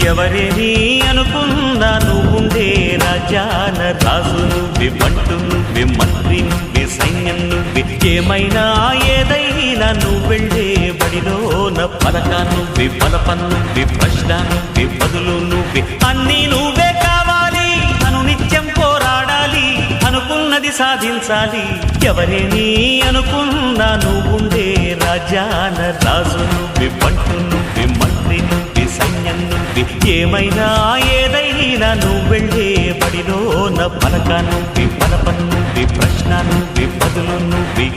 ఎవరేని అనుకున్నా నువ్వుండే రాజాన రాజు నువ్వే, బంటు నువ్వే, మంత్రి నువ్వే, సైన్యం నువ్వే, ఏమైనా ఏదైనా నువ్వెళ్ళే బడిలోన పలక నువ్వే, బలపం నువ్వే, ప్రశ్న నువ్వే, బదులు నువ్వే, అన్నీ నువ్వే కావాలి. నిత్యం పోరాడాలి, అనుకున్నది సాధించాలి. ఎవరేని అనుకున్నా నువ్వుండే రాజాన రాజు నువ్వే, బంటు నువ్వే, మంత్రి నువ్వే, సైన్యం నువ్వే, ఏమైనా ఏదైనా నువ్వెళ్ళే బడిలోన పలక నువ్వే, బలపం నువ్వే, ప్రశ్న నువ్వే, బదులు నువ్వే.